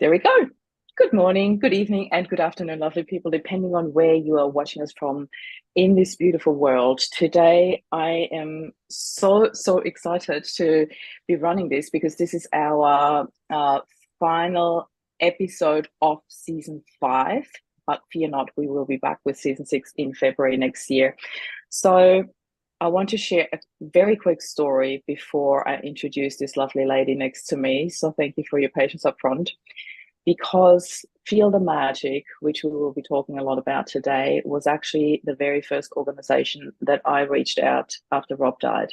There we go. Good morning, good evening, and good afternoon, lovely people, depending on where you are watching us from in this beautiful world. Today, I am so excited to be running this because this is our final episode of season 5. But fear not, we will be back with season 6 in February next year. So I want to share a very quick story before I introduce this lovely lady next to me. So thank you for your patience up front. Because Feel the Magic, which we will be talking a lot about today, was actually the very first organization that I reached out after Rob died.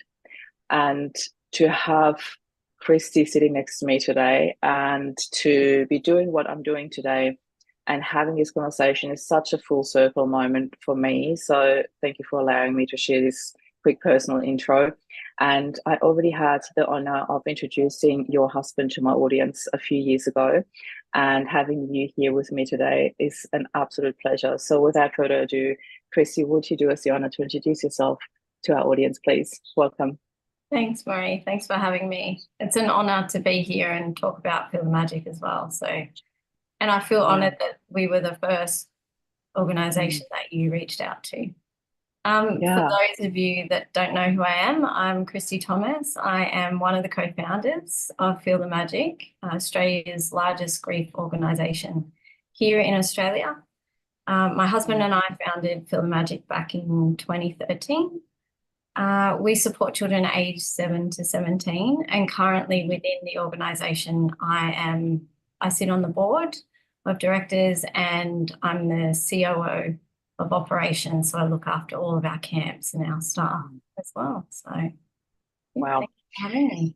And to have Kristy sitting next to me today and to be doing what I'm doing today and having this conversation is such a full circle moment for me. So thank you for allowing me to share this quick personal intro. And I already had the honor of introducing your husband to my audience a few years ago. And having you here with me today is an absolute pleasure. So without further ado, Kristy, would you do us the honor to introduce yourself to our audience, please? Welcome. Thanks, Marie. Thanks for having me. It's an honor to be here and talk about Feel the Magic as well. And I feel honored that we were the first organization that you reached out to. For those of you that don't know who I am, I'm Kristy Thomas. I am one of the co-founders of Feel the Magic, Australia's largest grief organisation here in Australia. My husband and I founded Feel the Magic back in 2013. We support children aged 7 to 17, and currently within the organisation I sit on the board of directors and I'm the COO of operations, so I look after all of our camps and our staff as well. So wow, thanks for having me.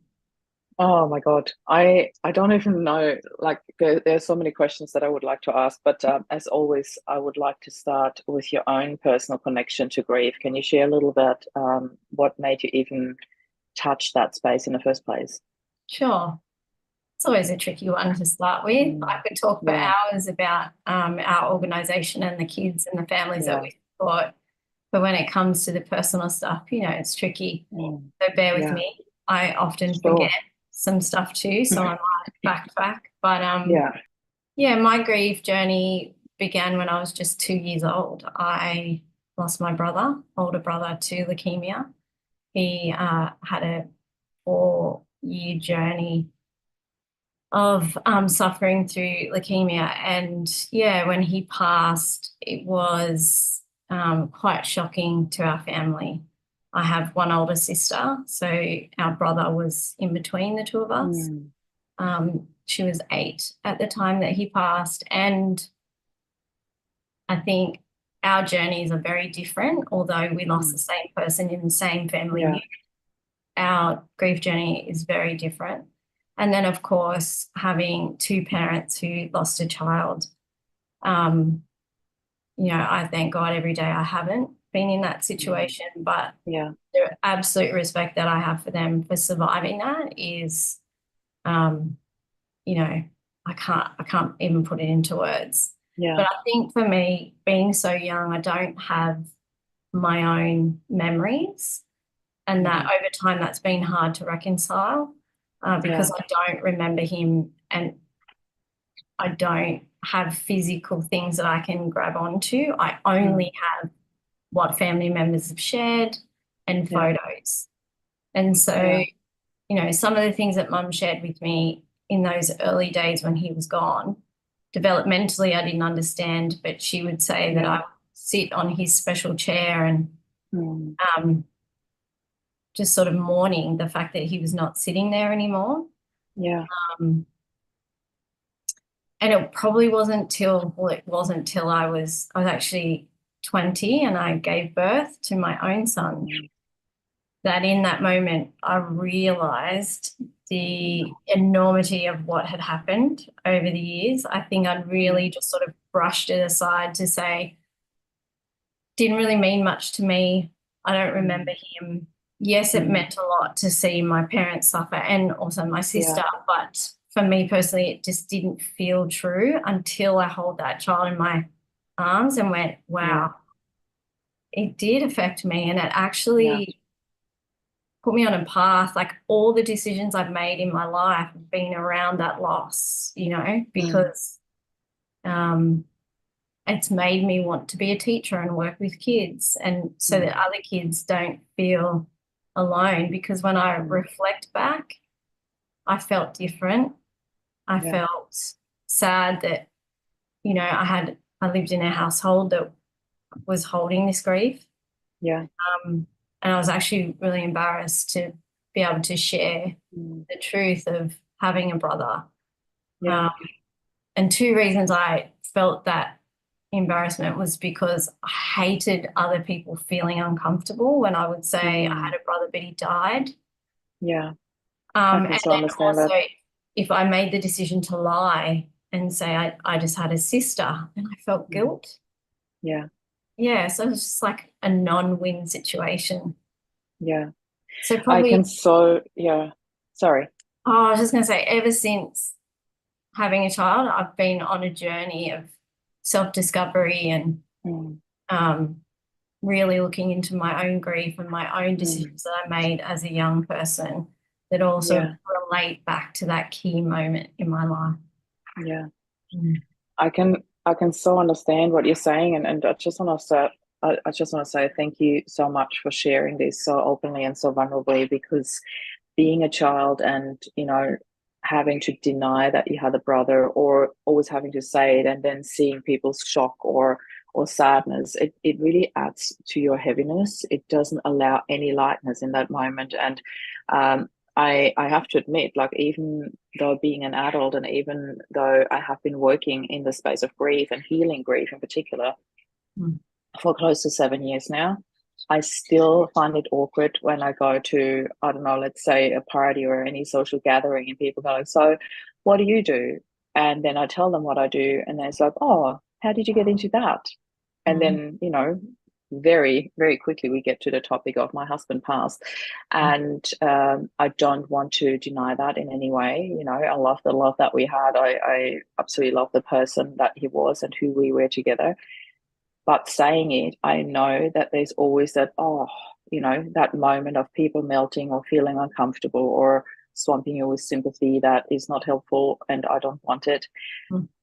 Oh my God, I don't even know, like there are so many questions that I would like to ask, but as always, I would like to start with your own personal connection to grief. Can you share a little bit what made you even touch that space in the first place? Sure. It's always a tricky one to start with. I could talk for hours about our organisation and the kids and the families that we support. But when it comes to the personal stuff, it's tricky. So bear with me. I often forget some stuff too, so I might backtrack. But my grief journey began when I was just 2 years old. I lost my older brother, to leukemia. He had a 4-year journey of suffering through leukemia. And when he passed, it was quite shocking to our family. I have one older sister, so our brother was in between the two of us. She was 8 at the time that he passed, and I think our journeys are very different. Although we lost the same person in the same family unit, our grief journey is very different. And then, of course, having 2 parents who lost a child, I thank God every day I haven't been in that situation, but the absolute respect that I have for them for surviving that is, I can't even put it into words. But I think for me, being so young, I don't have my own memories, and that over time that's been hard to reconcile. Because I don't remember him and I don't have physical things that I can grab onto. I only have what family members have shared and photos. And so, some of the things that Mum shared with me in those early days when he was gone, developmentally I didn't understand, but she would say that I would sit on his special chair and just sort of mourning the fact that he was not sitting there anymore. And it probably wasn't till I was actually 20 and I gave birth to my own son that in that moment I realised the enormity of what had happened over the years. I think I'd really just sort of brushed it aside to say, didn't really mean much to me. I don't remember him. Yes, it meant a lot to see my parents suffer and also my sister, but for me personally, it just didn't feel true until I held that child in my arms and went, wow, it did affect me. And it actually put me on a path. Like all the decisions I've made in my life have been around that loss, you know, because it's made me want to be a teacher and work with kids, and so that other kids don't feel alone. Because when I reflect back, I felt different. I felt sad that, you know, I lived in a household that was holding this grief. Yeah. And I was actually really embarrassed to be able to share the truth of having a brother. Yeah. And two reasons I felt that embarrassment was because I hated other people feeling uncomfortable when I would say I had a brother, but he died. Yeah. I can And so then understand also, that. if I made the decision to lie and say I just had a sister, then I felt guilt. Yeah. Yeah, so it was just like a non-win situation. Yeah. So I probably, can so, yeah. Sorry. I was just going to say, ever since having a child, I've been on a journey of self-discovery and um, really looking into my own grief and my own decisions that I made as a young person that also relate back to that key moment in my life. Yeah. Mm. I can so understand what you're saying, and I just want to say I just want to say thank you so much for sharing this so openly and so vulnerably, because being a child and, having to deny that you had a brother, or always having to say it and then seeing people's shock or sadness, it really adds to your heaviness. It doesn't allow any lightness in that moment. And I have to admit, like, even though being an adult, and even though I have been working in the space of grief and healing grief in particular for close to 7 years now, I still find it awkward when I go to, I don't know, let's say a party or any social gathering, and people go like, so what do you do? And then I tell them what I do, and then it's like, oh, how did you get into that? And then, very, very quickly we get to the topic of my husband passed. And I don't want to deny that in any way. I love the love that we had. I absolutely love the person that he was and who we were together. But saying it, I know that there's always that, that moment of people melting or feeling uncomfortable or swamping you with sympathy that is not helpful, and I don't want it.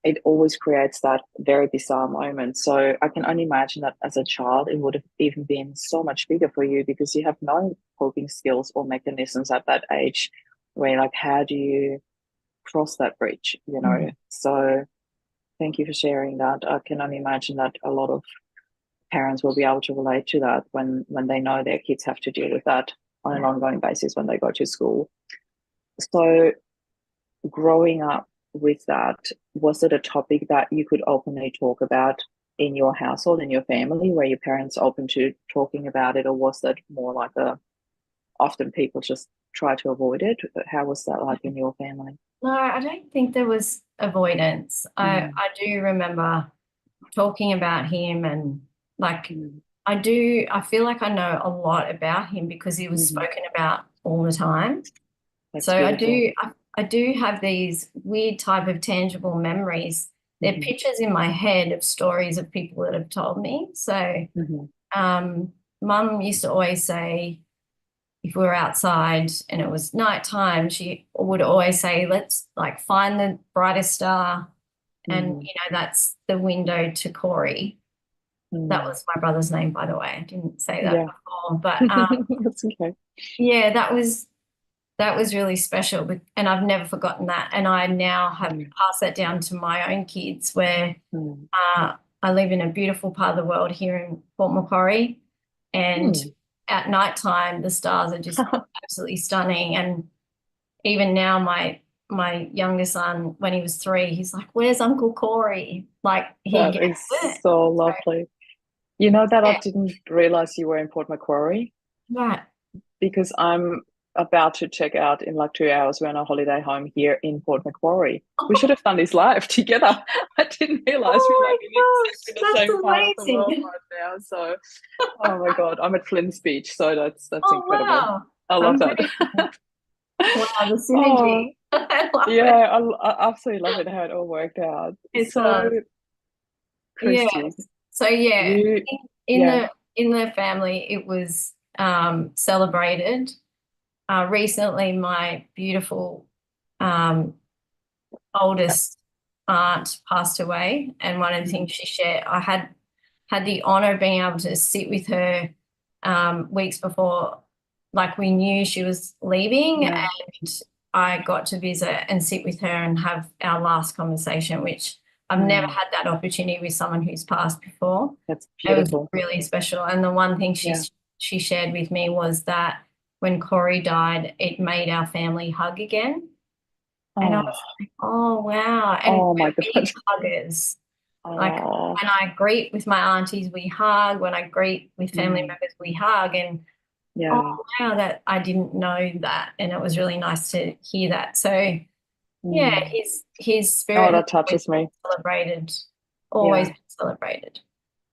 It always creates that very bizarre moment. So I can only imagine that as a child, it would have even been so much bigger for you, because you have no coping skills or mechanisms at that age where you're like, how do you cross that bridge, So thank you for sharing that. I can only imagine that a lot of parents will be able to relate to that when they know their kids have to deal with that on an ongoing basis when they go to school. So growing up with that, was it a topic that you could openly talk about in your household, in your family? Were your parents open to talking about it, or was that more like often people just try to avoid it? How was that like in your family? No, I don't think there was avoidance. I do remember talking about him, and like I feel like I know a lot about him because he was spoken about all the time. That's So beautiful. I do have these weird type of tangible memories. They're pictures in my head of stories of people that have told me. So Mum used to always say, if we were outside and it was nighttime, she would always say, let's like find the brightest star. And, that's the window to Corey. That was my brother's name, by the way. I didn't say that before. But That's okay. yeah, that was really special. And I've never forgotten that. And I now have passed that down to my own kids, where I live in a beautiful part of the world here in Port Macquarie. And at nighttime, the stars are just absolutely stunning. And even now, my younger son, when he was 3, he's like, "Where's Uncle Corey?" Like he That gets is it. so lovely. You know that I Yeah, didn't realize you were in Port Macquarie, right. because I'm about to check out in like 2 hours. We're on a holiday home here in Port Macquarie. We should have done this live together. I didn't realize we're like in Oh exactly my the gosh, same part of that's the world amazing. right now. So, oh my God, I'm at Flynn Beach. So that's Oh incredible. wow, I love that. amazing. Wow, the Oh, synergy. I love yeah, it. I absolutely love it how it all worked out. It So, does. Yeah. Kristy, So yeah, you, in yeah. the family, it was celebrated. recently my beautiful oldest aunt passed away, and one of the things she shared, I had the honor of being able to sit with her weeks before, like we knew she was leaving, Yeah. and I got to visit and sit with her and have our last conversation, which I've never had that opportunity with someone who's passed before. That's It was beautiful. really special. And the one thing Yeah. she shared with me was that when Corey died, it made our family hug again. And I Oh, was like, oh, wow. And oh we're my big God. huggers. Like Oh, when I greet with my aunties, we hug. When I greet with family mm, members, we hug. And oh, yeah. wow, that I didn't know that. And it was really nice to hear that. So yeah, Mm. his Oh, spirit has that always touches been me. celebrated, always Yeah, been celebrated.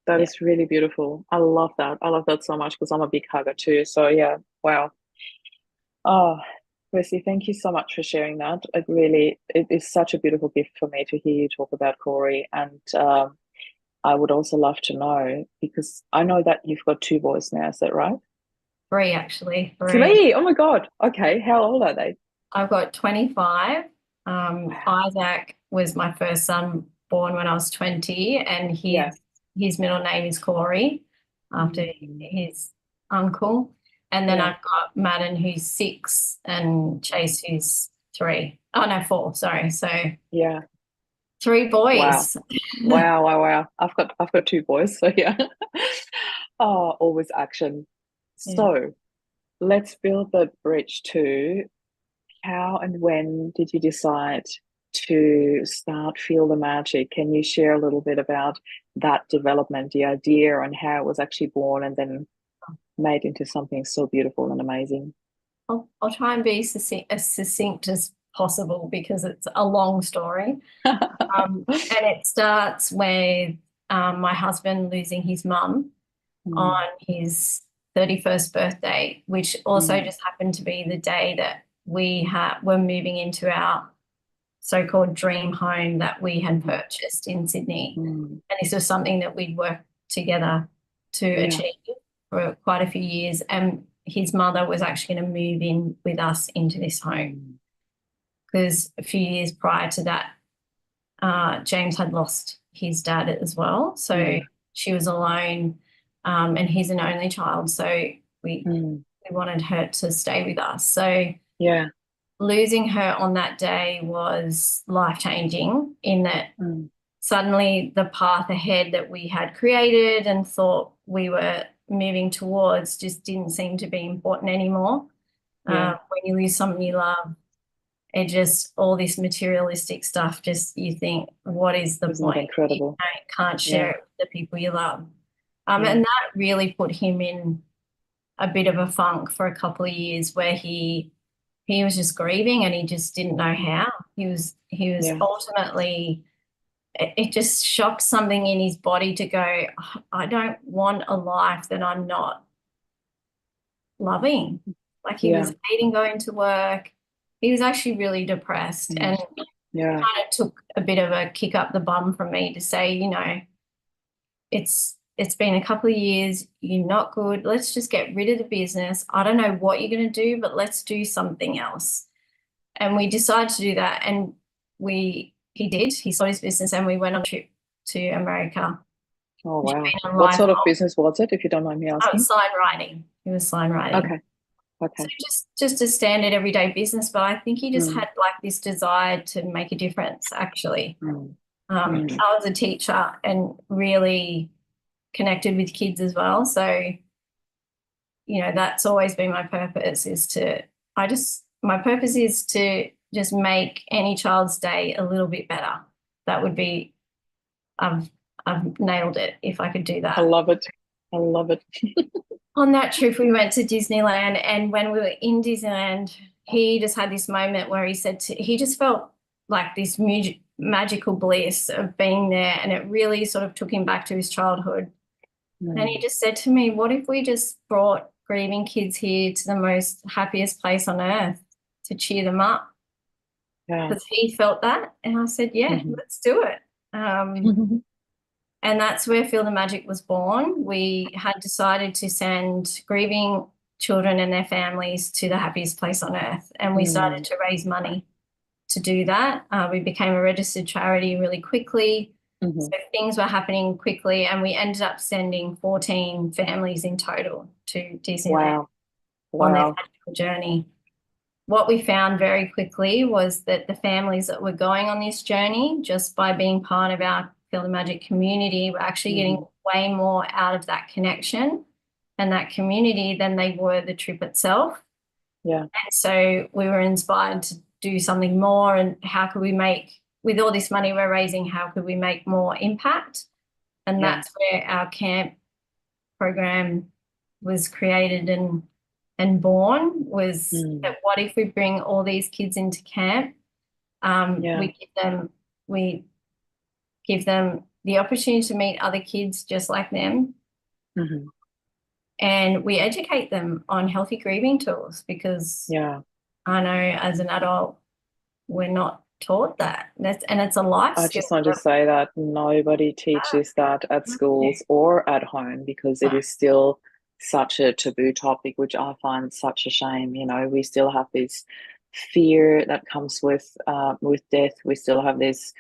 that Yeah. is really beautiful. I love that. I love that so much because I'm a big hugger too. So yeah, wow. Oh, Chrissy, thank you so much for sharing that. It is such a beautiful gift for me to hear you talk about Corey. And I would also love to know, because I know that you've got two boys now, is that right? Three, actually, three. Three. Oh my God. Okay. How old are they? I've got 25. Wow. Isaac was my first son, born when I was 20, and Yeah. his middle name is Corey, after Mm. his uncle. And then Yeah. I've got Madden, who's 6, and Chase, who's 3. Oh no, 4. Sorry. So Yeah. 3 Wow. boys. Wow. Wow. Wow. I've got two boys, so yeah. Oh, always action. Yeah. So let's build the bridge to how and when did you decide to start Feel the Magic? Can you share a little bit about that development, the idea, and how it was actually born and then made into something so beautiful and amazing? I'll try and be as succinct as possible because it's a long story. And it starts with my husband losing his mum Mm, on his 31st birthday, which also mm, just happened to be the day that were moving into our so-called dream home that we had mhm, purchased in Sydney. mm. And this was something that we'd worked together to Yeah. achieve for quite a few years. And his mother was actually going to move in with us into this home Mm, because a few years prior to that, James had lost his dad as well. So yeah. she was alone, and he's an only child. So Mm, we wanted her to stay with us. So yeah. losing her on that day was life-changing in that Mm, suddenly the path ahead that we had created and thought we were moving towards just didn't seem to be important anymore. yeah. When you lose someone you love, it just all this materialistic stuff, just you think, what is the Isn't it point? You incredible? can't share Yeah. it with the people you love. Yeah. And that really put him in a bit of a funk for a couple of years where he was just grieving and he just didn't know Mm, how. He was yeah. ultimately, it just shocked something in his body to go, I don't want a life that I'm not loving. Like he Yeah. was hating going to work. He was actually really depressed Mm, and yeah. kind of took a bit of a kick up the bum from me to say, it's been a couple of years, you're not good. Let's just get rid of the business. I don't know what you're going to do, but let's do something else. And we decided to do that. And he did. He sold his business and we went on a trip to America. Oh, He'd wow. been on What life sort of business was it, if you don't mind me asking? sign writing. He was sign writing. Okay. So Okay. just a standard everyday business, but I think he just Mm, had like this desire to make a difference, actually. mm, mm. I was a teacher and really connected with kids as well. So, that's always been my purpose my purpose is to just make any child's day a little bit better. That would be, I've, I've nailed it if I could do I that. love it. I love it. On that trip, we went to Disneyland, and when we were in Disneyland, he just had this moment where he just felt like this magical bliss of being there, and it really sort of took him back to his childhood. And he Mm, just said to me, what if we just brought grieving kids here to the most happiest place on earth to cheer them up? yeah. Because he felt that. And I said, yeah, Mhm. let's do it. And that's where Feel the Magic was born. We had decided to send grieving children and their families to the happiest place on earth. And we started to raise money to do that. We became a registered charity really quickly. So things were happening quickly, and we ended up sending 14 families in total to Disneyland on their magical journey. What we found very quickly was that the families that were going on this journey, just by being part of our Feel the Magic community, were actually getting way more out of that connection and that community than they were the trip itself. Yeah. And so we were inspired to do something more, and how could we make, with all this money we're raising, how could we make more impact? And that's where our camp program was created and born, was that what if we bring all these kids into camp? We give them the opportunity to meet other kids just like them. And we educate them on healthy grieving tools, because I know as an adult we're not taught that. And it's a life skill. I just want to say that nobody teaches that at schools or at home, because it is still such a taboo topic, which I find such a shame. You know, we still have this fear that comes with death. We still have this,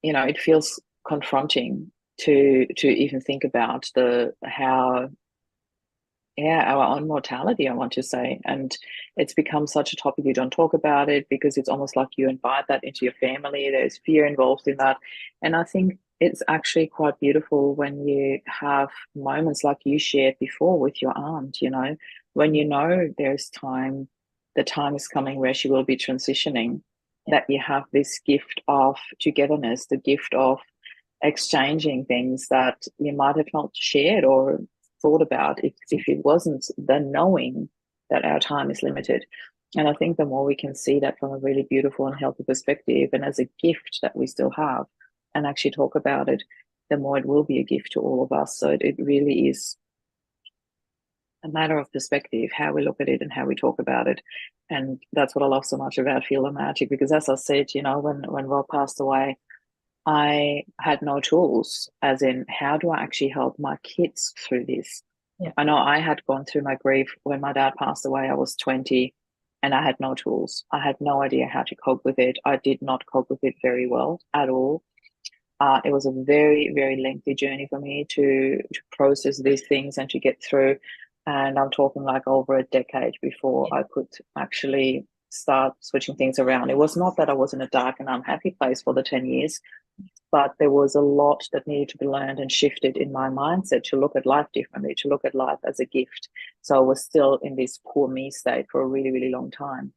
you know, it feels confronting to even think about our own mortality, I want to say. And it's become such a topic. You don't talk about it because it's almost like you invite that into your family. There's fear involved in that. And I think it's actually quite beautiful when you have moments like you shared before with your aunt, you know, when you know there's time, the time is coming where she will be transitioning, that you have this gift of togetherness, the gift of exchanging things that you might have not shared or thought about if it wasn't the knowing that our time is limited. And I think the more we can see that from a really beautiful and healthy perspective, and as a gift that we still have, and actually talk about it, the more it will be a gift to all of us. So it really is a matter of perspective, how we look at it and how we talk about it. And that's what I love so much about Feel the Magic, because as I said, you know, when Rob passed away, I had no tools, as in, how do I actually help my kids through this? I know I had gone through my grief when my dad passed away. I was 20 and I had no tools. I had no idea how to cope with it. I did not cope with it very well at all. It was a very, very lengthy journey for me to process these things and to get through. And I'm talking like over a decade before I could actually start switching things around. It was not that I was in a dark and unhappy place for the 10 years, but there was a lot that needed to be learned and shifted in my mindset to look at life differently, to look at life as a gift. So I was still in this poor me state for a really, really long time.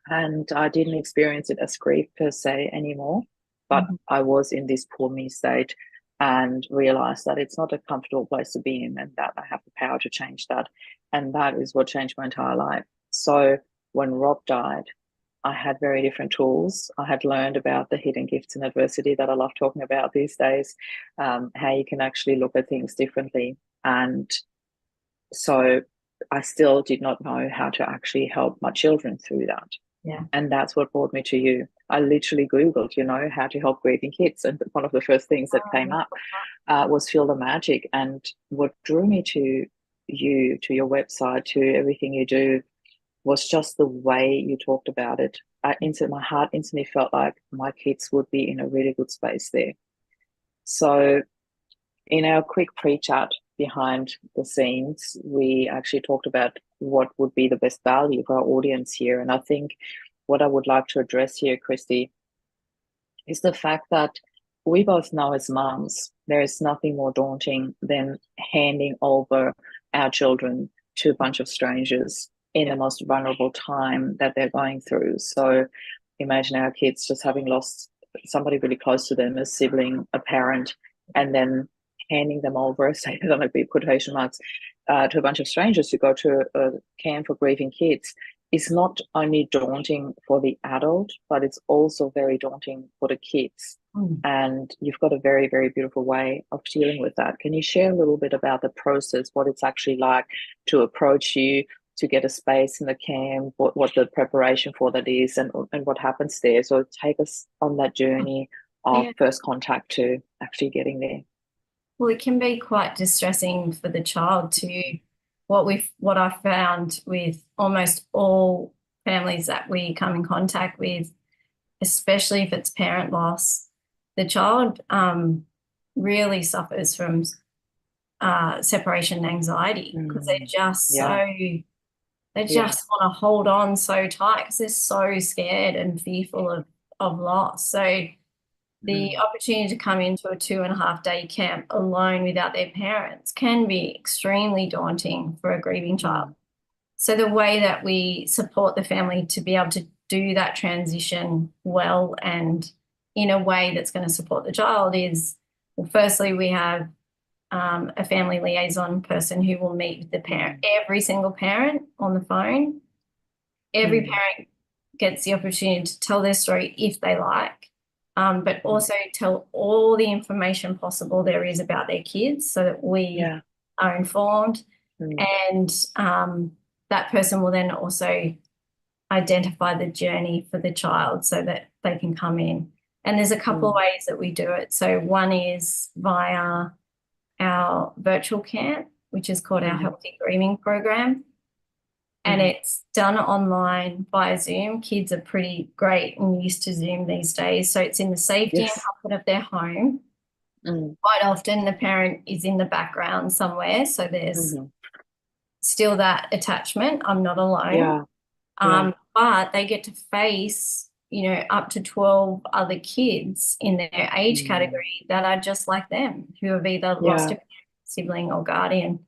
And I didn't experience it as grief per se anymore, but I was in this poor me state and realized that it's not a comfortable place to be in, and that I have the power to change that. And that is what changed my entire life. So when Rob died, I had very different tools. I had learned about the hidden gifts in adversity that I love talking about these days, how you can actually look at things differently. And so I still did not know how to actually help my children through that. And that's what brought me to you. I literally Googled, you know, how to help grieving kids. And one of the first things that came up was Feel the Magic. And what drew me to you, to your website, to everything you do, was just the way you talked about it. My heart instantly felt like my kids would be in a really good space there. So in our quick pre-chat behind the scenes, we actually talked about what would be the best value for our audience here. And I think what I would like to address here, Kristy, is the fact that we both know as moms, there is nothing more daunting than handing over our children to a bunch of strangers in the most vulnerable time that they're going through. So imagine our kids just having lost somebody really close to them, a sibling, a parent, and then handing them over, say that on a big quotation marks, to a bunch of strangers to go to a camp for grieving kids is not only daunting for the adult, but it's also very daunting for the kids. And you've got a very, very beautiful way of dealing with that. Can you share a little bit about the process, what it's actually like to approach you, to get a space in the camp, what the preparation for that is, and what happens there? So take us on that journey of first contact to actually getting there. Well, it can be quite distressing for the child to what I found with almost all families that we come in contact with, especially if it's parent loss, the child really suffers from separation anxiety because they're just they just want to hold on so tight because they're so scared and fearful of loss. So the opportunity to come into a 2.5-day camp alone without their parents can be extremely daunting for a grieving child. So the way that we support the family to be able to do that transition well and in a way that's going to support the child is, well, firstly, we have a family liaison person who will meet with the parent, every single parent on the phone. Every parent gets the opportunity to tell their story if they like, but also tell all the information possible there is about their kids so that we are informed. And that person will then also identify the journey for the child so that they can come in. And there's a couple of ways that we do it. So one is via our virtual camp, which is called our Healthy Grieving program. And it's done online via Zoom. Kids are pretty great and used to Zoom these days. So it's in the safety and comfort of their home. Quite often the parent is in the background somewhere. So there's still that attachment. I'm not alone. But they get to face, up to 12 other kids in their age category that are just like them, who have either lost a sibling or guardian.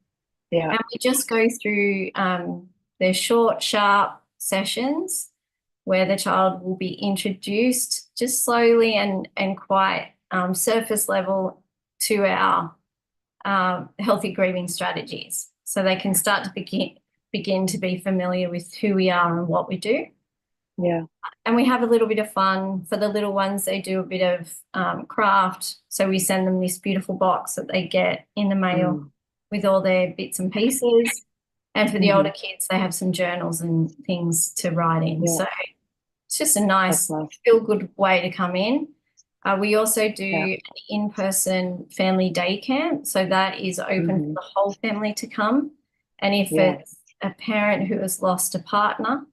And we just go through their short, sharp sessions where the child will be introduced just slowly and quite surface level to our healthy grieving strategies, so they can start to begin to be familiar with who we are and what we do. And we have a little bit of fun. For the little ones, they do a bit of craft. So we send them this beautiful box that they get in the mail with all their bits and pieces. And for the older kids, they have some journals and things to write in. So it's just a nice, feel-good way to come in. We also do an in-person family day camp. So that is open for the whole family to come. And if it's a parent who has lost a partner,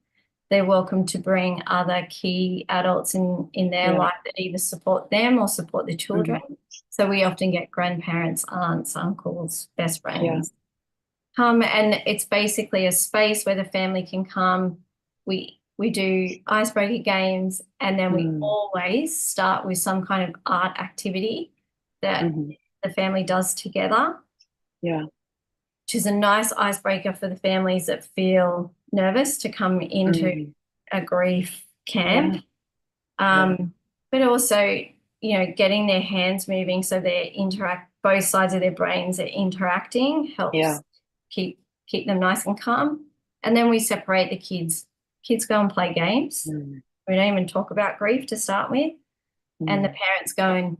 they're welcome to bring other key adults in their life that either support them or support the children. So we often get grandparents, aunts, uncles, best friends come, and it's basically a space where the family can come. We do icebreaker games, and then we always start with some kind of art activity that the family does together. Which is a nice icebreaker for the families that feel nervous to come into a grief camp. But also, getting their hands moving so they both sides of their brains are interacting helps keep them nice and calm. And then we separate the kids. Kids go and play games. We don't even talk about grief to start with. And the parents go and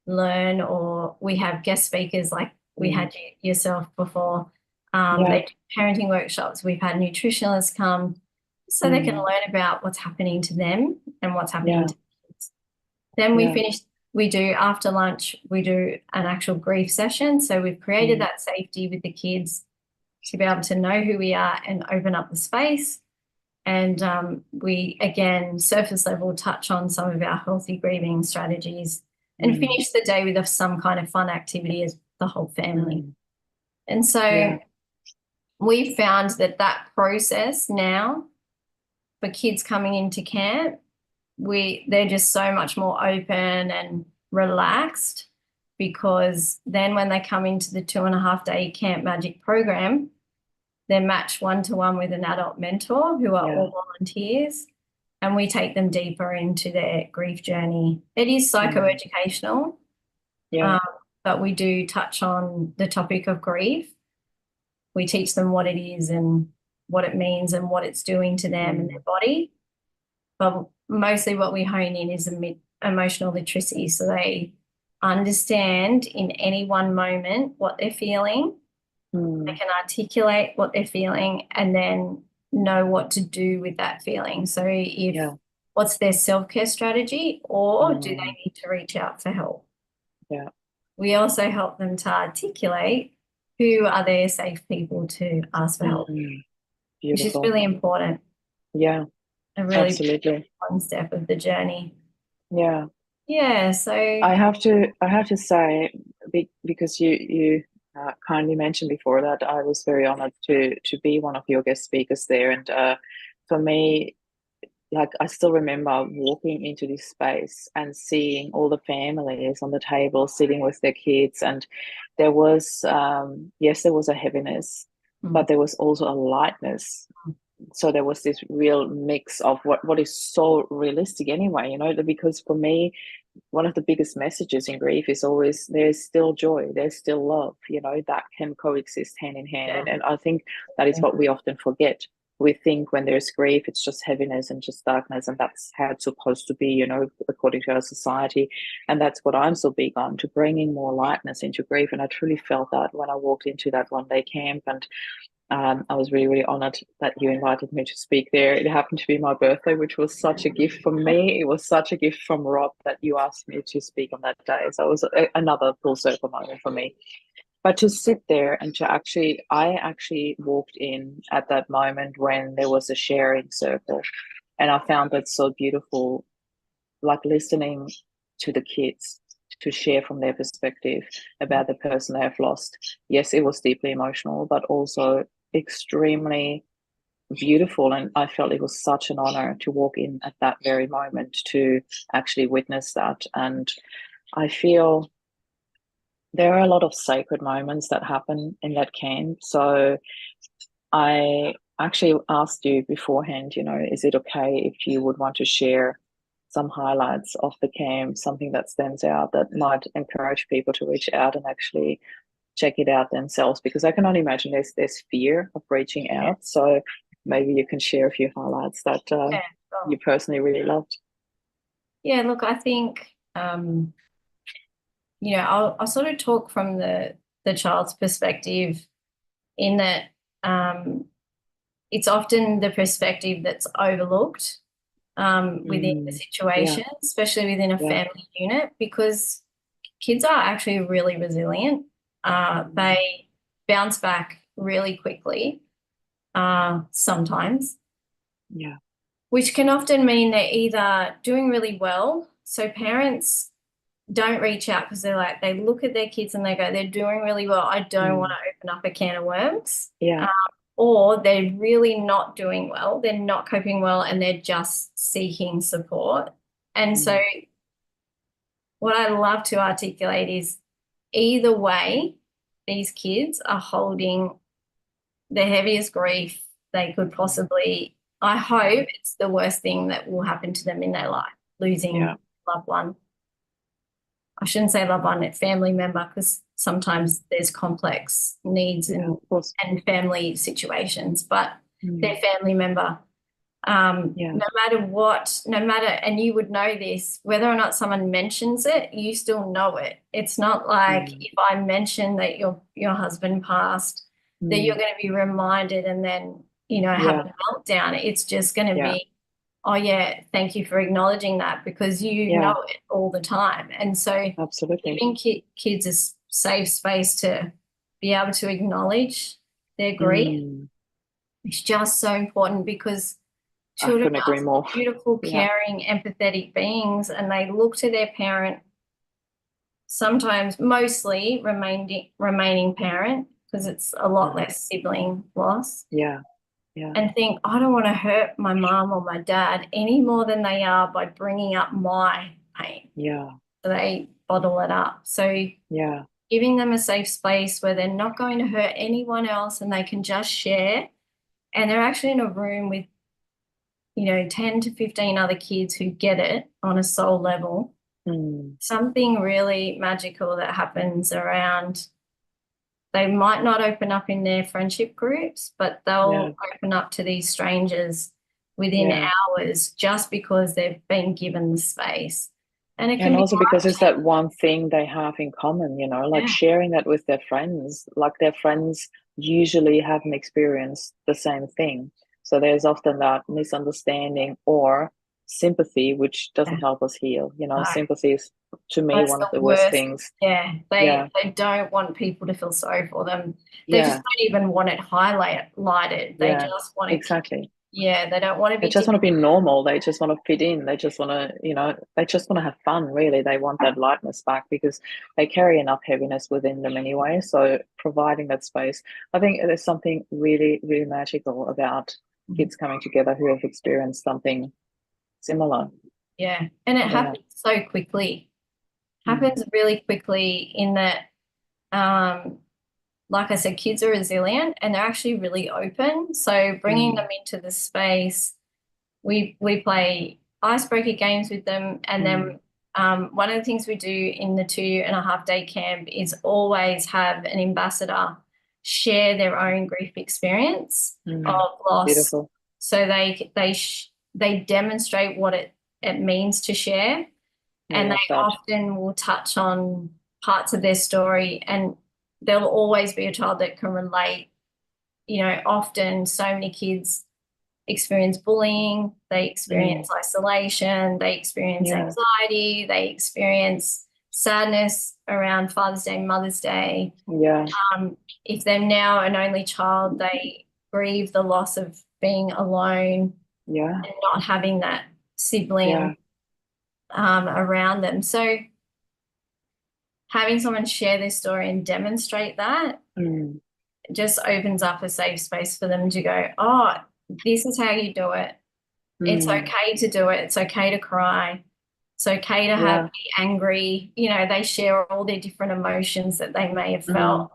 learn, or we have guest speakers like we had yourself before. They do parenting workshops. We've had nutritionalists come so they can learn about what's happening to them and what's happening to kids. Then we do after lunch, we do an actual grief session. So we've created that safety with the kids to be able to know who we are and open up the space. And we, again, surface level touch on some of our healthy grieving strategies and finish the day with some kind of fun activity as the whole family. And so we found that process now for kids coming into camp, they're just so much more open and relaxed, because then when they come into the 2.5-day Camp Magic program, they're matched one-to-one with an adult mentor who are all volunteers, and we take them deeper into their grief journey. It is psychoeducational, but we do touch on the topic of grief. We teach them what it is and what it means and what it's doing to them and their body. But mostly what we hone in is emotional literacy, so they understand in any one moment what they're feeling. They can articulate what they're feeling and then know what to do with that feeling. So what's their self-care strategy, or do they need to reach out for help? We also help them to articulate who are their safe people to ask for help, which is Beautiful. really important. Yeah, A really absolutely. one step of the journey. Yeah. Yeah, so I have to say, because you kindly mentioned before that I was very honored to be one of your guest speakers there, and for me, like I still remember walking into this space and seeing all the families on the table sitting with their kids, and there was yes, there was a heaviness, but there was also a lightness. So there was this real mix of what is so realistic anyway, because for me, one of the biggest messages in grief is always there's still joy, there's still love, that can coexist hand in hand. yeah, And I think that is what we often forget. We think when there's grief, it's just heaviness and just darkness, and that's how it's supposed to be, according to our society. And that's what I'm so big on, to bringing more lightness into grief. And I truly felt that when I walked into that 1 day camp. And I was really, really honored that you invited me to speak there. It happened to be my birthday, which was such a gift from me. It was such a gift from Rob that you asked me to speak on that day. So it was another full circle moment for me. But to sit there and I actually walked in at that moment when there was a sharing circle. And I found that so beautiful, like listening to the kids to share from their perspective about the person they have lost. Yes, it was deeply emotional, but also extremely beautiful. And I felt it was such an honor to walk in at that very moment to actually witness that. And I feel there are a lot of sacred moments that happen in that camp. So I actually asked you beforehand, is it okay if you would want to share some highlights of the camp, something that stands out that might encourage people to reach out and actually check it out themselves? Because I can only imagine there's fear of reaching out. So maybe you can share a few highlights that yeah, sure. you personally really loved. Yeah, look, I think I'll sort of talk from the child's perspective, in that it's often the perspective that's overlooked within the Yeah, situation, especially within a yeah, family unit, because kids are actually really resilient. They bounce back really quickly sometimes, yeah, which can often mean they're either doing really well. So parents don't reach out because they look at their kids and they go, they're doing really well. I don't want to open up a can of worms. yeah, Or they're really not doing well. They're not coping well, and they're just seeking support. And so what I love to articulate is, either way, these kids are holding the heaviest grief they could possibly. I hope it's the worst thing that will happen to them in their life, losing yeah, a loved one. I shouldn't say loved one, a family member, because sometimes there's complex needs yeah, and of course. family situations, but their family member. Yeah, No matter what, and you would know this, whether or not someone mentions it, you still know it. It's not like if I mention that your husband passed, that you're going to be reminded and then, have yeah, a meltdown. It's just going to yeah, be, oh yeah, thank you for acknowledging that, because you yeah, know it all the time. And so absolutely. giving kids a safe space to be able to acknowledge their grief is just so important, because I children couldn't are agree more. beautiful, Yeah, caring, empathetic beings, and they look to their parent, sometimes mostly remaining parent, because it's a lot less sibling loss, yeah, yeah, and think, I don't want to hurt my mom or my dad any more than they are by bringing up my pain. yeah, So they bottle it up. So yeah, giving them a safe space where they're not going to hurt anyone else and they can just share, and they're actually in a room with 10 to 15 other kids who get it on a soul level. Something really magical that happens around. They might not open up in their friendship groups, but yeah, they'll open up to these strangers within yeah. hours, just because they've been given the space. And it And can be also because it's life-changing. that one thing they have in common, like Yeah, sharing that with their friends, like their friends usually haven't experienced the same thing. So there's often that misunderstanding or sympathy, which doesn't Yeah. help us heal. No, Sympathy is, to me, that's one of the the worst worst. things. Yeah, Yeah, they don't want people to feel sorry for them. They just yeah, don't even want it highlighted. They yeah, just want to, exactly. yeah, they don't want to They be just want to different. be normal. They just want to fit in. They just want to, they just want to have fun, really. They want that lightness back because they carry enough heaviness within them anyway. So providing that space, I think there's something really, really magical about kids coming together who have experienced something similar. Yeah, and it Yeah. happens so quickly. Mm. Happens really quickly in that, like I said, kids are resilient and they're actually really open. So bringing them Mm. into the space, we play icebreaker games with them, and Mm. then one of the things we do in the 2.5 day camp is always have an ambassador share their own grief experience Mm. of loss, Beautiful. so they demonstrate what it means to share, I and they love that. often will touch on parts of their story, and there'll always be a child that can relate. Often so many kids experience bullying, they Mm. experience isolation, they experience Yeah. anxiety, they experience sadness around Father's Day, Mother's Day. Yeah. If they're now an only child, they grieve the loss of being alone Yeah. and not having that Yeah. sibling around them. So having someone share their story and demonstrate that Mm. just opens up a safe space for them to go, oh, this is how you do it. It's Mm. okay to do it. It's okay to cry. It's okay to Yeah. be angry. They share all their different emotions that they may have Mm. felt.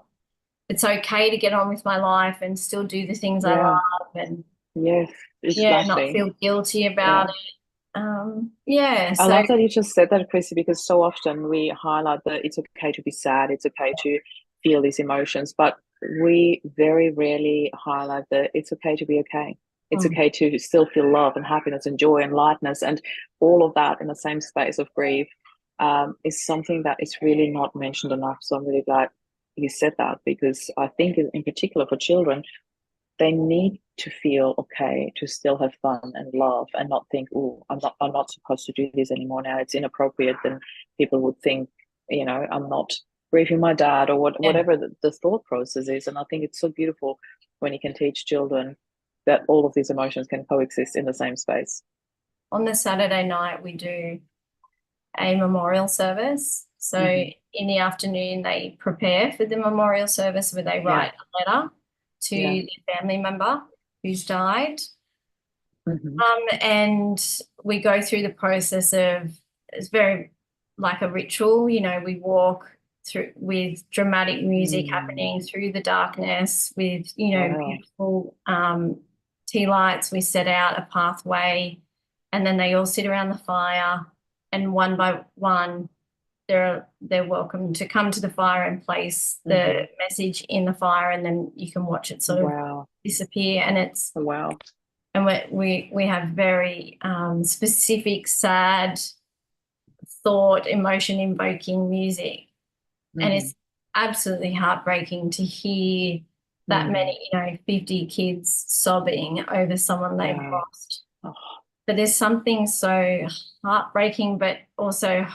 It's okay to get on with my life and still do the things I Yeah. love, and Yes, not exactly. feel guilty Yeah. about it. Yeah. I So love that you just said that, Chrissy, because so often we highlight that it's okay to be sad, it's okay to feel these emotions, but we very rarely highlight that it's okay to be okay. It's mm, okay to still feel love and happiness and joy and lightness and all of that in the same space of grief, is something that is really not mentioned enough. So I'm really glad you said that because I think, in particular for children, they need to feel okay to still have fun and love and not think, oh, I'm not supposed to do this anymore now. It's inappropriate. Then people would think, I'm not grieving my dad or yeah. whatever the thought process is. And I think it's so beautiful when you can teach children that all of these emotions can coexist in the same space. On the Saturday night, we do a memorial service. So Mm-hmm. in the afternoon, they prepare for the memorial service where they Yeah. write a letter to Yeah. their family member who's died. Mm-hmm. And we go through the process of, it's very like a ritual, we walk through with dramatic music Mm. happening through the darkness with, Wow. beautiful tea lights. We set out a pathway, and then they all sit around the fire, and one by one they're welcome to come to the fire and place the Mm-hmm. message in the fire, and then you can watch it sort of Wow. disappear. Wow. And we have very specific, sad, thought, emotion invoking music, and Mm-hmm. it's absolutely heartbreaking to hear that Mm. many, 50 kids sobbing over someone they've Wow. lost. Oh, But there's something so heartbreaking, but also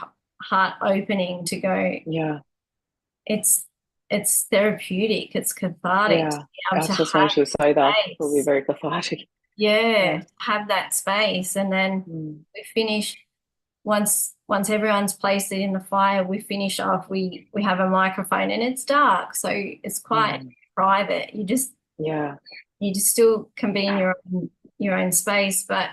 heart opening to go. yeah. It's it's therapeutic. It's cathartic to Yeah, be able I to just wanted have to say that. It will be space. very cathartic. Yeah, Yeah. have that space, and then Mm. we finish. Once everyone's placed it in the fire, we finish off. We have a microphone, and it's dark, so it's quite Mm. private. Yeah. You just still can be in your own space, but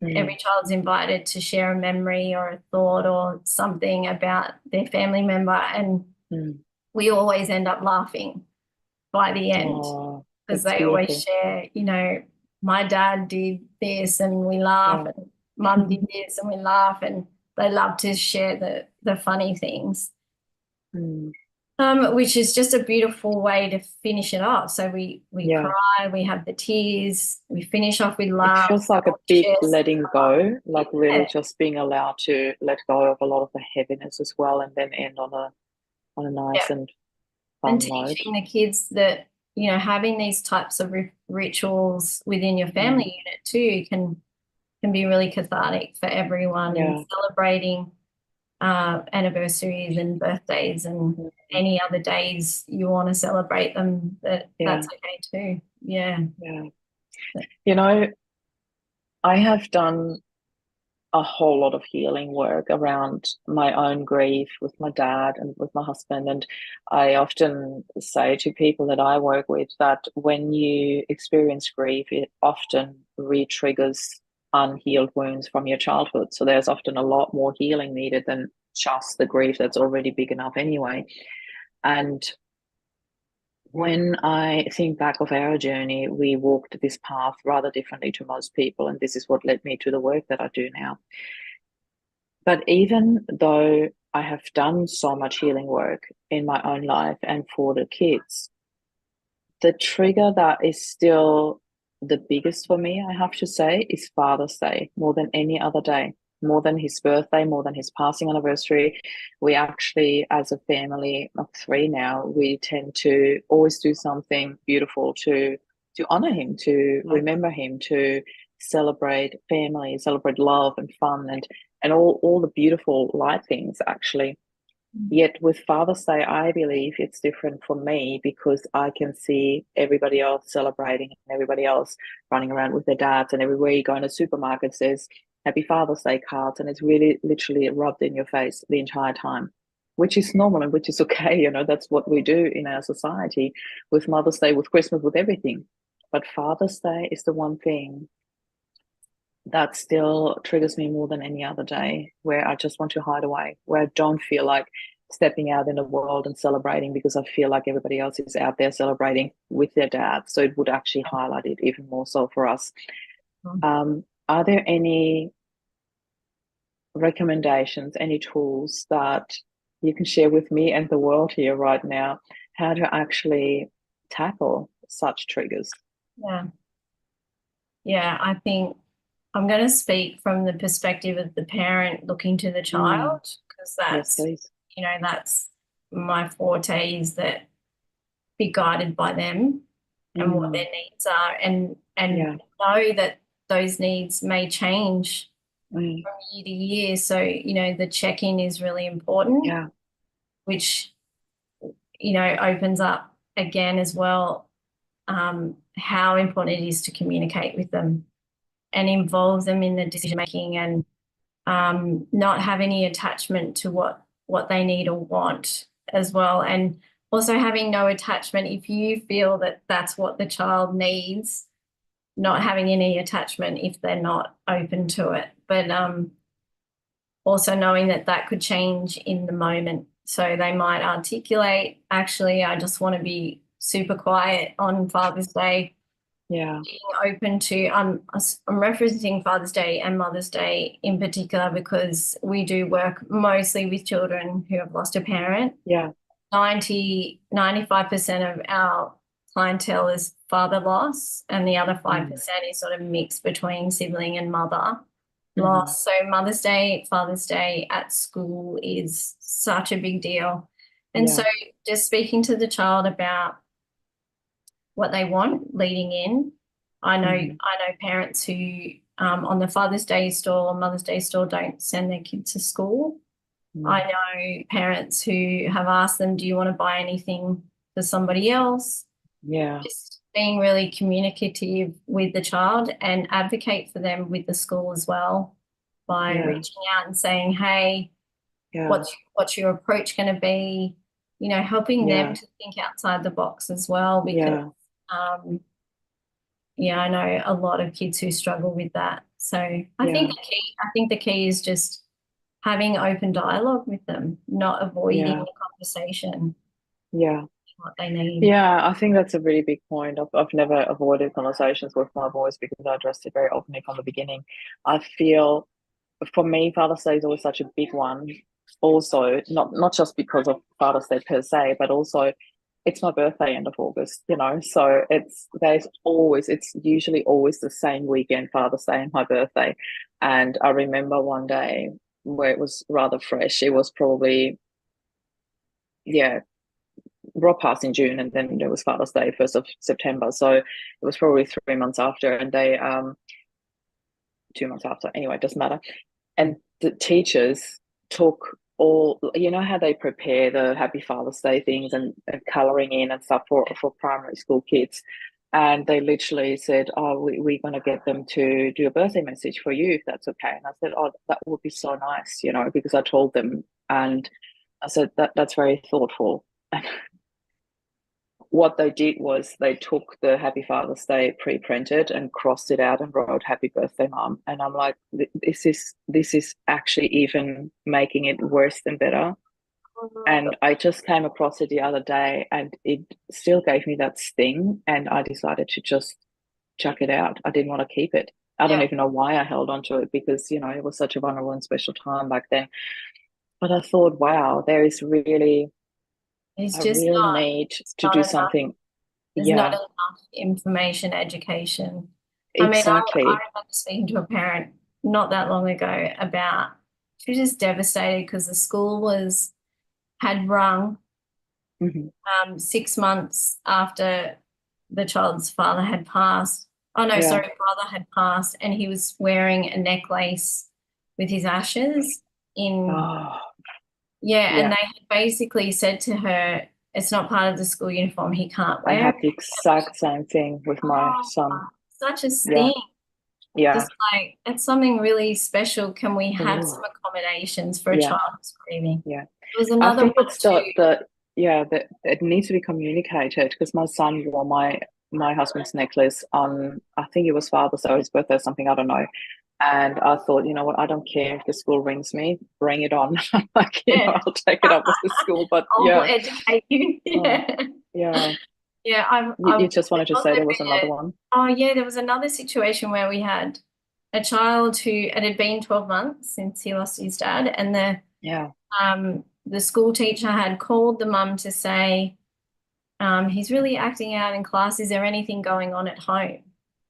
every Mm. child's invited to share a memory or a thought or something about their family member, and Mm. we always end up laughing by the end, Oh, because that's they always beautiful. share, my dad did this and we laugh, Yeah. and mum did this and we laugh, and they love to share the funny things, Mm. which is just a beautiful way to finish it off. So we Yeah. cry, we have the tears, we finish off with It laughs, feels like and a we big share some letting go, like yeah, really just being allowed to let go of a lot of the heaviness as well, and then end on a yeah. nice and And fun note. teaching the kids that, having these types of rituals within your family Mm. unit too can can be really cathartic for everyone, and Yeah. celebrating anniversaries and birthdays and any other days you want to celebrate them, that's okay too. Yeah. Yeah. You know, I have done a whole lot of healing work around my own grief with my dad and with my husband. And I often say to people that I work with that when you experience grief, it often re-triggers unhealed wounds from your childhood. So there's often a lot more healing needed than just the grief that's already big enough anyway. And when I think back of our journey, we walked this path rather differently to most people. And this is what led me to the work that I do now. But even though I have done so much healing work in my own life and for the kids, the trigger that is still the biggest for me, I have to say, is Father's Day more than any other day, more than his birthday, more than his passing anniversary. We actually, as a family of three now, we tend to always do something beautiful to honor him, to remember him, to celebrate family, celebrate love and fun and all the beautiful light things actually. Yet with Father's Day, I believe it's different for me because I can see everybody else celebrating and everybody else running around with their dads, and everywhere you go in a supermarket says Happy Father's Day cards, and it's really literally rubbed in your face the entire time, which is normal and which is okay. You know, that's what we do in our society with Mother's Day, with Christmas, with everything. But Father's Day is the one thing that still triggers me more than any other day, where I just want to hide away, where I don't feel like stepping out in the world and celebrating because I feel like everybody else is out there celebrating with their dad. So it would actually highlight it even more so for us. Are there any recommendations, any tools that you can share with me and the world here right now, how to actually tackle such triggers? Yeah. Yeah, I think I'm going to speak from the perspective of the parent looking to the child, because Yes, please. that's my forte, is that be guided by them and what their needs are, and know that those needs may change from year to year. So, the check-in is really important, which, opens up again as well, how important it is to communicate with them and involve them in the decision making, and not have any attachment to what they need or want as well. And also having no attachment if you feel that that's what the child needs, not having any attachment if they're not open to it. But also knowing that that could change in the moment. So they might articulate, actually, I just want to be super quiet on Father's Day. Yeah. Being open to, I'm referencing Father's Day and Mother's Day in particular because we do work mostly with children who have lost a parent. Yeah. 95% of our clientele is father loss, and the other 5% is sort of mixed between sibling and mother loss. So Mother's Day, Father's Day at school is such a big deal. And so just speaking to the child about what they want leading in. I know parents who on the Father's Day store or Mother's Day store don't send their kids to school. I know parents who have asked them, do you want to buy anything for somebody else? Yeah. Just being really communicative with the child and advocate for them with the school as well by reaching out and saying, hey, what's your approach going to be? Helping them to think outside the box as well, because I know a lot of kids who struggle with that. So I think the key is just having open dialogue with them, not avoiding the conversation. Yeah. What they need. Yeah, I think that's a really big point. I've never avoided conversations with my boys because I addressed it very openly from the beginning. I feel for me, Father's Day is always such a big one. Also, not just because of Father's Day per se, but also it's my birthday end of August, so it's usually always the same weekend, Father's Day and my birthday. And I remember one day where it was rather fresh. It was probably, Rob passed in June, and then it was Father's Day, 1st of September. So it was probably 3 months after, and 2 months after. Anyway, it doesn't matter. And the teachers took all, you know how they prepare the Happy Father's Day things and colouring in and stuff for primary school kids. And they literally said, oh, we're going to get them to do a birthday message for you, if that's okay. And I said, oh, that would be so nice, you know, because I told them. And I said, that's very thoughtful. And what they did was they took the Happy Father's Day pre-printed and crossed it out and wrote Happy Birthday, Mum. And I'm like, this is actually even making it worse than better. And I just came across it the other day and it still gave me that sting, and I decided to just chuck it out. I didn't want to keep it. I don't even know why I held on to it, because, you know, it was such a vulnerable and special time back then. But I thought, wow, there is really It's a just real not, need it's to not do enough. something. There's not Yeah, enough information, education. I mean, I exactly. remember speaking to a parent not that long ago about, she was just devastated because the school had rung Hmm. 6 months after the child's father had passed. Oh no, Yeah. sorry, brother had passed, and he was wearing a necklace with his ashes in. Oh, Yeah, and yeah. they had basically said to her, it's not part of the school uniform, he can't I wear had it. the exact same thing with my Oh, son. such a Yeah. sting. Yeah. Just like, it's something really special. Can we It have is. some accommodations for a Yeah. child who's grieving? Yeah. There was I another think one it's too. yeah, that it needs to be communicated, because my son wore my husband's necklace on, I think it was Father's Day or his birthday or something, I don't know. And I thought, you know what, I don't care if the school rings me, bring it on. Like, you Yeah. know, I'll take it up with the school. But I'll yeah, educate you. oh, Yeah. yeah. Yeah, You just wanted to also say there was been another one. oh yeah, there was another situation where we had a child who, it had been 12 months since he lost his dad, and Yeah. the school teacher had called the mum to say, he's really acting out in class. Is there anything going on at home?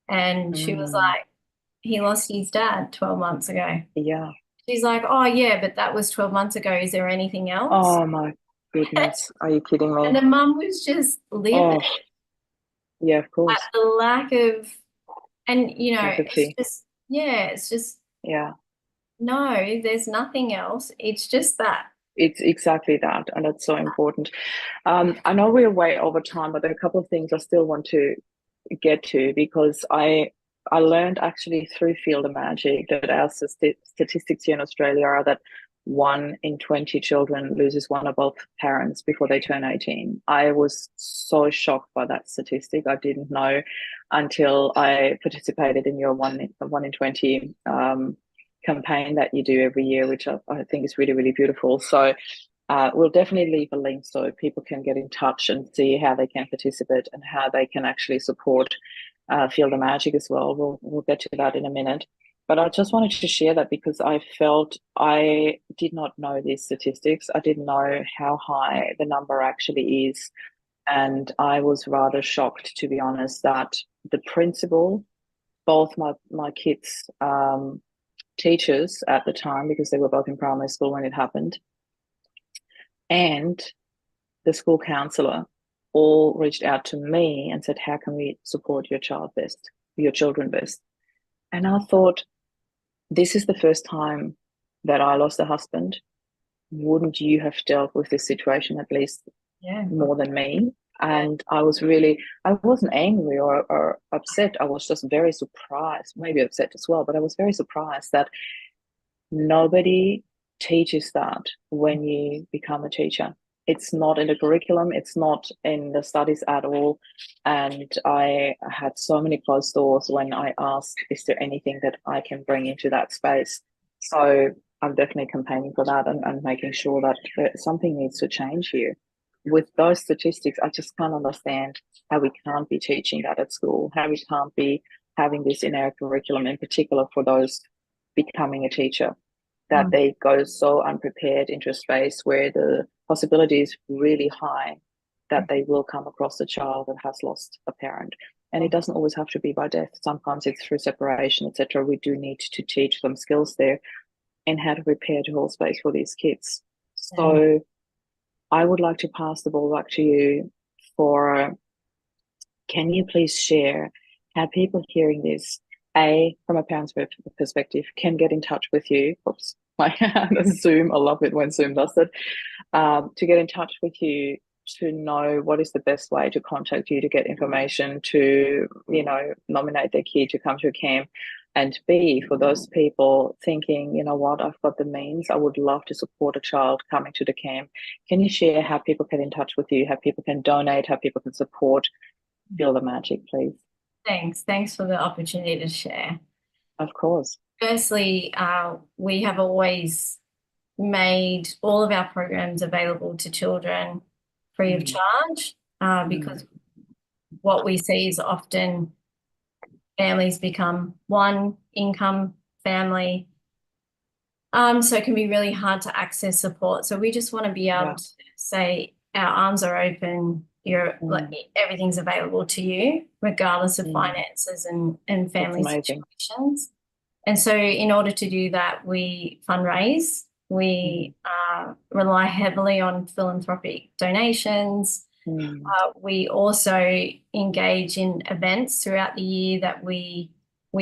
And she was Mm, like, he lost his dad 12 months ago. yeah. She's like, oh yeah, but that was 12 months ago. Is there anything else? Oh my goodness. Are you kidding And me? the mum was just livid Oh, yeah, of at course. the lack of, and it's Empathy. just, yeah, it's just, Yeah. no, there's nothing else. It's just that. It's exactly that. And it's so important. I know we're way over time, but there are a couple of things I still want to get to, because I learned actually through Field of Magic that our statistics here in Australia are that 1 in 20 children loses one or both parents before they turn 18. I was so shocked by that statistic. I didn't know until I participated in your one in 20 campaign that you do every year, which I think is really, really beautiful. So we'll definitely leave a link so people can get in touch and see how they can participate and how they can actually support Field of Magic as well. We'll get to that in a minute. But I just wanted to share that because I felt I did not know these statistics. I didn't know how high the number actually is. And I was rather shocked, to be honest, that the principal, both my kids' teachers at the time, because they were both in primary school when it happened, and the school counselor all reached out to me and said, how can we support your children best? And I thought, this is the first time that I lost a husband. Wouldn't you have dealt with this situation at least Yeah. more than me? Yeah. And I wasn't angry or upset. I was just very surprised, maybe upset as well, but I was very surprised that nobody teaches that when you become a teacher. It's not in the curriculum, it's not in the studies at all. And I had so many closed doors when I asked, is there anything that I can bring into that space? So I'm definitely campaigning for that and making sure that something needs to change here. With those statistics, I just can't understand how we can't be teaching that at school, how we can't be having this in our curriculum, in particular for those becoming a teacher, that they go so unprepared into a space where the possibility is really high that they will come across a child that has lost a parent. And it doesn't always have to be by death. Sometimes it's through separation, etc. We do need to teach them skills there and how to prepare to hold space for these kids. So I would like to pass the ball back to you for, can you please share how people hearing this from a parent's perspective, can get in touch with you. Oops, my Zoom. I love it when Zoom does it. To get in touch with you, to know what is the best way to contact you to get information, to nominate their kid to come to a camp, and B, for those people thinking, you know what, I've got the means, I would love to support a child coming to the camp. Can you share how people get in touch with you, how people can donate, how people can support? Feel the magic, please. Thanks for the opportunity to share. Of course. Firstly, we have always made all of our programs available to children free of charge, because what we see is often families become one income family, so it can be really hard to access support. So we just want to be able to say our arms are open, everything's available to you, regardless of finances and family situations. And so in order to do that, we fundraise. We rely heavily on philanthropic donations. We also engage in events throughout the year that we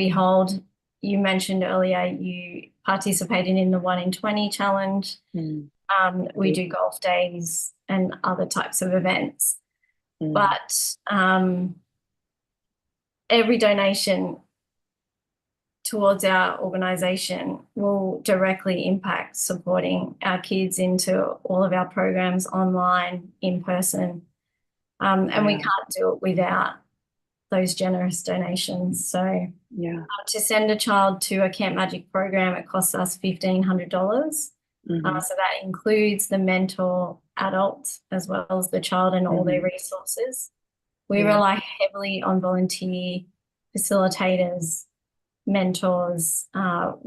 hold. You mentioned earlier you participated in the 1 in 20 challenge. We do golf days and other types of events. But every donation towards our organisation will directly impact supporting our kids into all of our programs online, in person. And we can't do it without those generous donations. So to send a child to a Camp Magic program, it costs us $1,500. So that includes the mentor adult as well as the child and all their resources. We rely heavily on volunteer facilitators, mentors. Our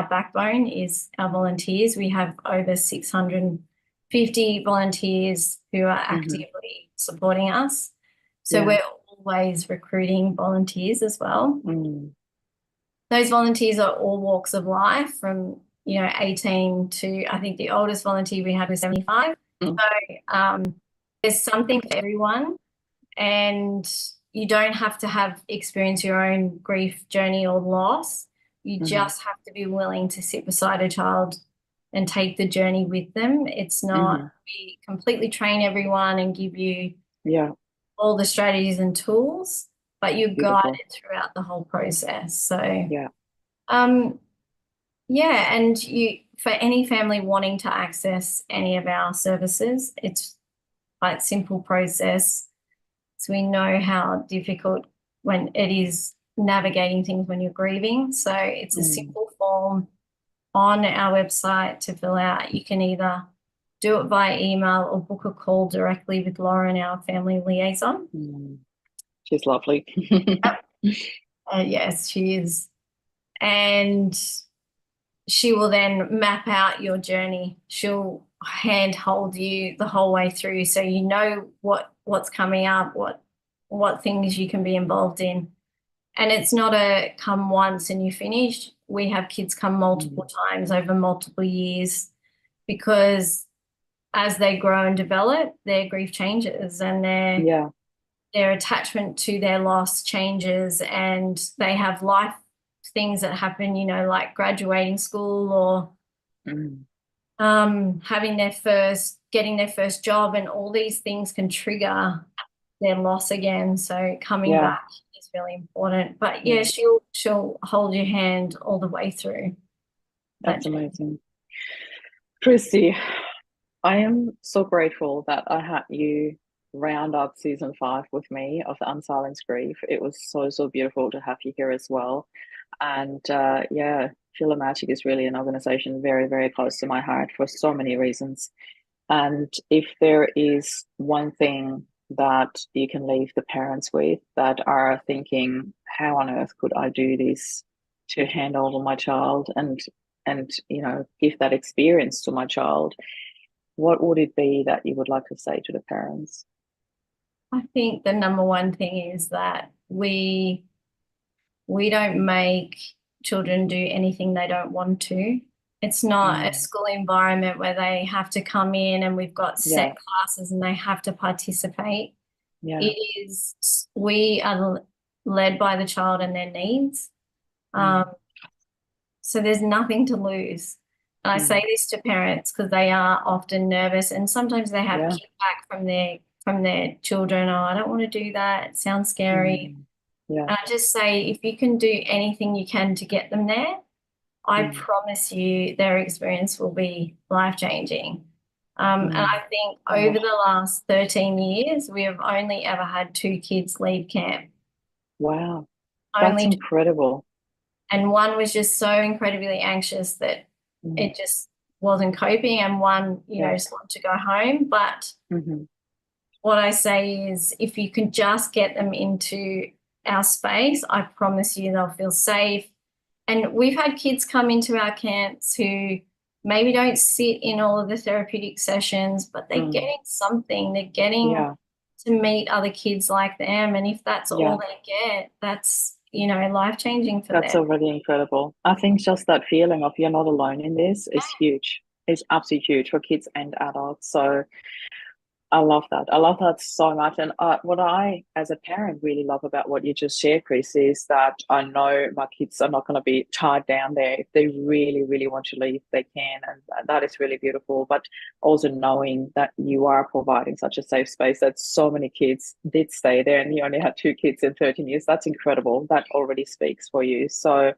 backbone is our volunteers. We have over 650 volunteers who are actively supporting us. So we're always recruiting volunteers as well. Those volunteers are all walks of life, from 18 to, I think the oldest volunteer we had was 75. So there's something for everyone, and you don't have to have experienced your own grief journey or loss. You just have to be willing to sit beside a child and take the journey with them. It's not we completely train everyone and give you all the strategies and tools, but you're guided throughout the whole process. So and for any family wanting to access any of our services, it's quite a simple process. So we know how difficult when it is navigating things when you're grieving. So it's a simple form on our website to fill out. You can either do it via email or book a call directly with Lauren, our family liaison. She's lovely. Yes, she is. And she will then map out your journey. She'll handhold you the whole way through, so you know what's coming up, what things you can be involved in. And it's not a come once and you finish. We have kids come multiple times over multiple years, because as they grow and develop, their grief changes and their attachment to their loss changes, and they have life things that happen, like graduating school or getting their first job, and all these things can trigger their loss again. So coming back is really important. But she'll hold your hand all the way through. That's amazing. Kristy, I am so grateful that I had you round up season 5 with me of the Unsilence Grief. It was so beautiful to have you here as well. And Feel the Magic is really an organization very, very close to my heart for so many reasons. And if there is one thing that you can leave the parents with that are thinking, how on earth could I do this to hand over my child and give that experience to my child, what would it be that you would like to say to the parents? I think the number one thing is that we don't make children do anything they don't want to. It's not a school environment where they have to come in and we've got set classes and they have to participate. It is, we are led by the child and their needs. So there's nothing to lose. And I say this to parents because they are often nervous, and sometimes they have kickback from their children. Oh, I don't want to do that. It sounds scary. And I just say, if you can do anything you can to get them there, I promise you their experience will be life-changing. And I think over the last 13 years, we have only ever had 2 kids leave camp. Wow, that's incredible. And one was just so incredibly anxious that it just wasn't coping, and one, just wanted to go home. But what I say is, if you can just get them into our space, I promise you they'll feel safe. And we've had kids come into our camps who maybe don't sit in all of the therapeutic sessions, but they're getting something. They're getting to meet other kids like them. And if that's all they get, that's, life-changing for them. That's already incredible. I think just that feeling of you're not alone in this is huge. It's absolutely huge for kids and adults. So I love that. I love that so much. And what I, as a parent, really love about what you just shared, Chris, is that I know my kids are not going to be tied down there. If they really, really want to leave, they can. And that is really beautiful. But also knowing that you are providing such a safe space, that so many kids did stay there, and you only had 2 kids in 13 years. That's incredible. That already speaks for you. So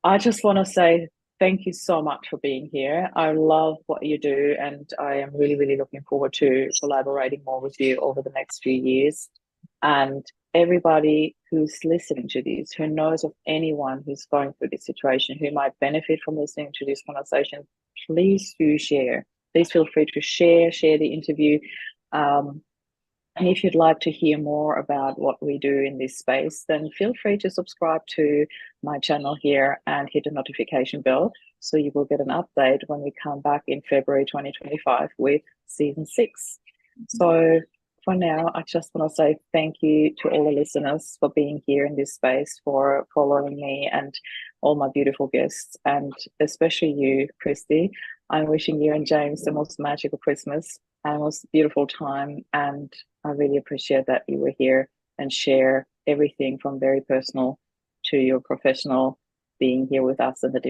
I just want to say thank you so much for being here. I love what you do, and I am really, really looking forward to collaborating more with you over the next few years. And everybody who's listening to this, who knows of anyone who's going through this situation, who might benefit from listening to this conversation, please do share. Please feel free to share the interview. And if you'd like to hear more about what we do in this space, then feel free to subscribe to my channel here and hit the notification bell so you will get an update when we come back in February 2025 with season 6. So for now, I just want to say thank you to all the listeners for being here in this space, for following me and all my beautiful guests, and especially you, Kristy. I'm wishing you and James the most magical Christmas and most beautiful time, and I really appreciate that you were here and share everything from very personal to your professional, being here with us and the different